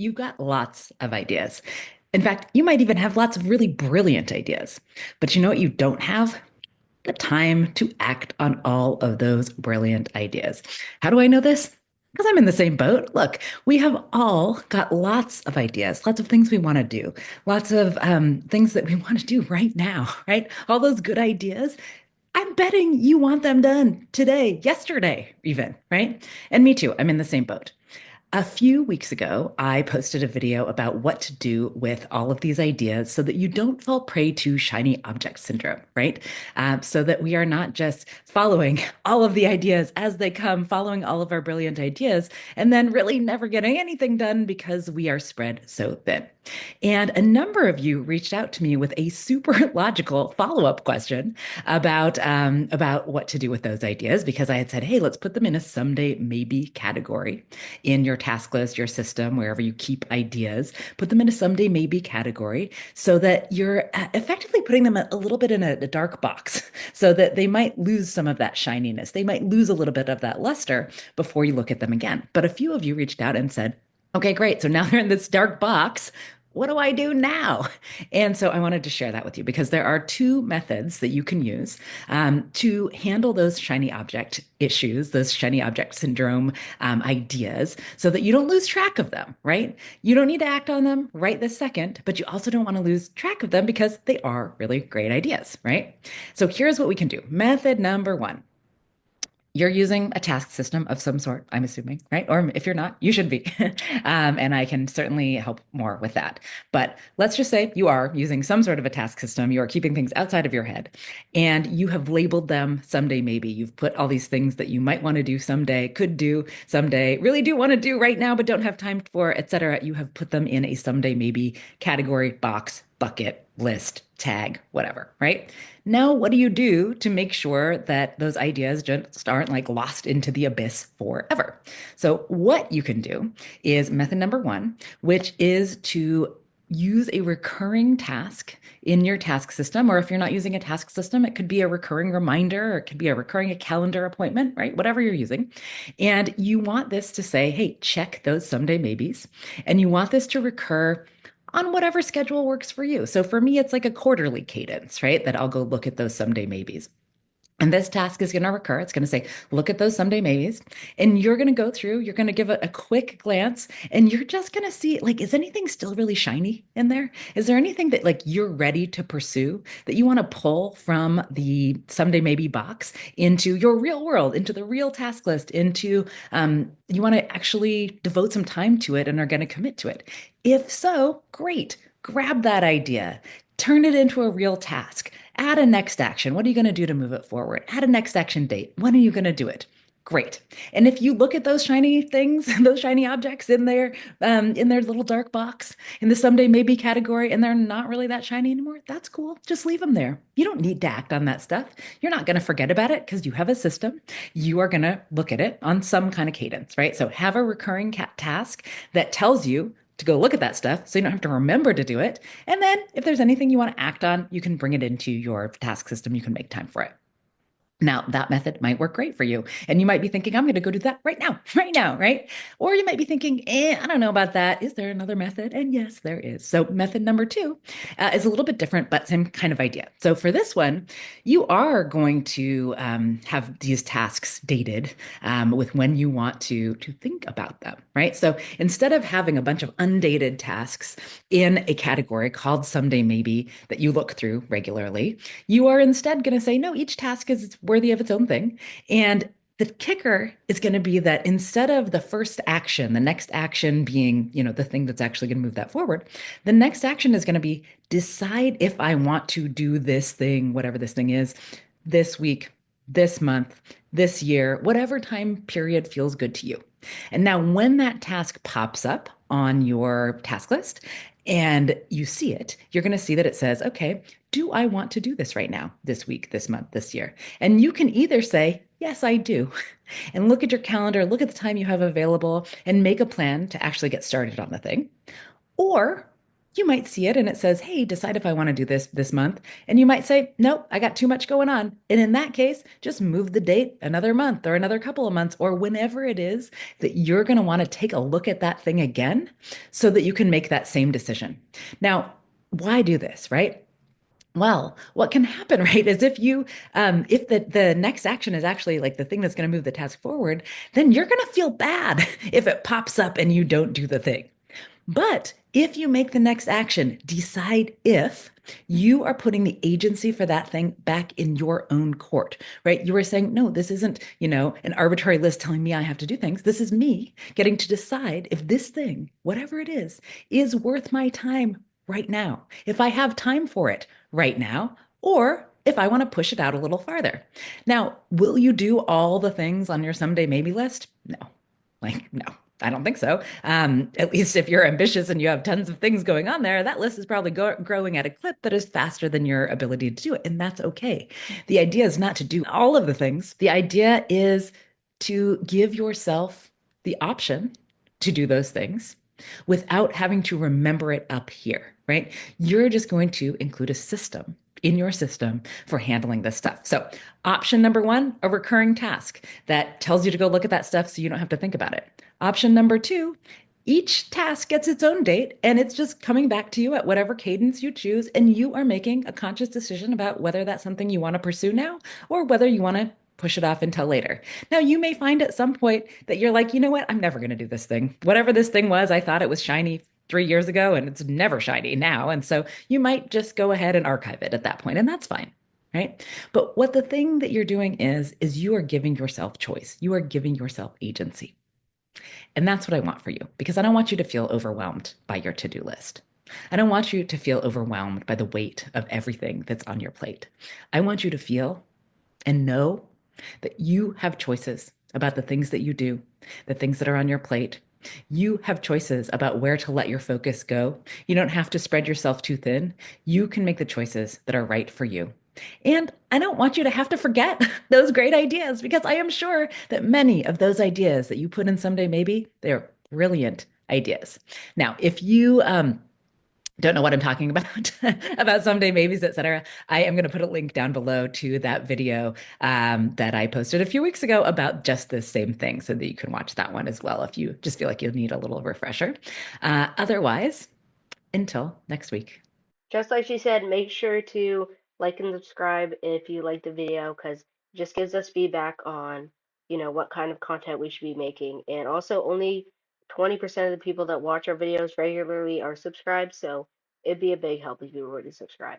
You've got lots of ideas. In fact, you might even have lots of really brilliant ideas. But you know what you don't have? The time to act on all of those brilliant ideas. How do I know this? Because I'm in the same boat. Look, we have all got lots of ideas, lots of things we want to do, lots of things that we want to do right now, right? All those good ideas. I'm betting you want them done today, yesterday, even, right? And me too. I'm in the same boat. A few weeks ago, I posted a video about what to do with all of these ideas so that you don't fall prey to shiny object syndrome, right? So that we are not just following all of the ideas as they come, following all of our brilliant ideas, and then really never getting anything done because we are spread so thin. And a number of you reached out to me with a super logical follow-up question about what to do with those ideas because I had said, hey, let's put them in a someday maybe category in your task list, your system, wherever you keep ideas, put them in a someday maybe category so that you're effectively putting them a little bit in a dark box so that they might lose some of that shininess. They might lose a little bit of that luster before you look at them again. But a few of you reached out and said, okay, great. So now they're in this dark box. What do I do now? And so I wanted to share that with you because there are two methods that you can use to handle those shiny object issues, those shiny object syndrome ideas, so that you don't lose track of them, right? You don't need to act on them right this second, but you also don't want to lose track of them because they are really great ideas, right? So here's what we can do. Method number one. You're using a task system of some sort, I'm assuming, right? Or if you're not, you should be. And I can certainly help more with that. But let's just say you are using some sort of a task system. You are keeping things outside of your head and you have labeled them someday, maybe. You've put all these things that you might want to do someday, could do someday, really do want to do right now, but don't have time for, et cetera. You have put them in a someday, maybe category, box, bucket, list, tag, whatever, right? Now, what do you do to make sure that those ideas just aren't like lost into the abyss forever? So, what you can do is method number one, which is to use a recurring task in your task system. Or if you're not using a task system, it could be a recurring reminder or it could be a recurring calendar appointment, right? Whatever you're using. And you want this to say, hey, check those someday maybes. And you want this to recur on whatever schedule works for you. So for me, it's like a quarterly cadence, right? That I'll go look at those someday maybes. And this task is going to recur. It's going to say, look at those someday maybes. And you're going to go through, you're going to give it a quick glance, and you're just going to see, like, is anything still really shiny in there? Is there anything that, like, you're ready to pursue that you want to pull from the someday maybe box into your real world, into the real task list, you want to actually devote some time to it and are going to commit to it? If so, great. Grab that idea, turn it into a real task. Add a next action. What are you going to do to move it forward? Add a next action date. When are you going to do it? Great. And if you look at those shiny things, those shiny objects in their little dark box in the someday maybe category, and they're not really that shiny anymore, that's cool. Just leave them there. You don't need to act on that stuff. You're not going to forget about it because you have a system. You are going to look at it on some kind of cadence, right? So have a recurring task that tells you to go look at that stuff so you don't have to remember to do it. And then if there's anything you want to act on, you can bring it into your task system. You can make time for it. Now, that method might work great for you. And you might be thinking, I'm going to go do that right now, right? Or you might be thinking, I don't know about that. Is there another method? And yes, there is. So, method number two is a little bit different, but same kind of idea. So, for this one, you are going to have these tasks dated with when you want to think about them, right? So, instead of having a bunch of undated tasks in a category called someday maybe that you look through regularly, you are instead going to say, no, each task is worthy of its own thing. And the kicker is going to be that instead of the first action, the next action being, the thing that's actually going to move that forward, the next action is going to be decide if I want to do this thing, whatever this thing is, this week, this month, this year, whatever time period feels good to you. And now when that task pops up on your task list and you see it, you're going to see that it says, okay, do I want to do this right now, this week, this month, this year? And you can either say, yes, I do, and look at your calendar, look at the time you have available, and make a plan to actually get started on the thing. Or You might see it and it says, hey, decide if I want to do this month. And you might say, nope, I got too much going on. And in that case, just move the date another month or another couple of months or whenever it is that you're going to want to take a look at that thing again so that you can make that same decision. Now, why do this, right? Well, what can happen, right, is if the next action is actually like the thing that's going to move the task forward, then you're going to feel bad if it pops up and you don't do the thing. But if you make the next action, decide if you are putting the agency for that thing back in your own court, right? You are saying, no, this isn't, an arbitrary list telling me I have to do things. This is me getting to decide if this thing, whatever it is worth my time right now. If I have time for it right now, or if I want to push it out a little farther. Now, will you do all the things on your someday maybe list? No. No, I don't think so. At least if you're ambitious and you have tons of things going on there, that list is probably growing at a clip that is faster than your ability to do it. And that's okay. The idea is not to do all of the things. The idea is to give yourself the option to do those things without having to remember it up here, right? You're just going to include a system in your system for handling this stuff. So, option number one, a recurring task that tells you to go look at that stuff so you don't have to think about it. Option number two, each task gets its own date and it's just coming back to you at whatever cadence you choose. And you are making a conscious decision about whether that's something you want to pursue now or whether you want to push it off until later. Now, you may find at some point that you're like, you know what? I'm never going to do this thing. Whatever this thing was, I thought it was shiny 3 years ago and it's never shiny now. And so you might just go ahead and archive it at that point, and that's fine. Right. But what the thing that you're doing is you are giving yourself choice. You are giving yourself agency. And that's what I want for you because I don't want you to feel overwhelmed by your to do list. I don't want you to feel overwhelmed by the weight of everything that's on your plate. I want you to feel and know that you have choices about the things that you do, the things that are on your plate. You have choices about where to let your focus go. You don't have to spread yourself too thin. You can make the choices that are right for you. And I don't want you to have to forget those great ideas because I am sure that many of those ideas that you put in someday, maybe they're brilliant ideas. Now, if you don't know what I'm talking about, about someday maybes, etc., I am going to put a link down below to that video that I posted a few weeks ago about just this same thing so that you can watch that one as well if you just feel like you need a little refresher. Otherwise, until next week. Just like she said, make sure to like and subscribe if you like the video because it just gives us feedback on, what kind of content we should be making. And also only 20% of the people that watch our videos regularly are subscribed, so it'd be a big help if you were to subscribe.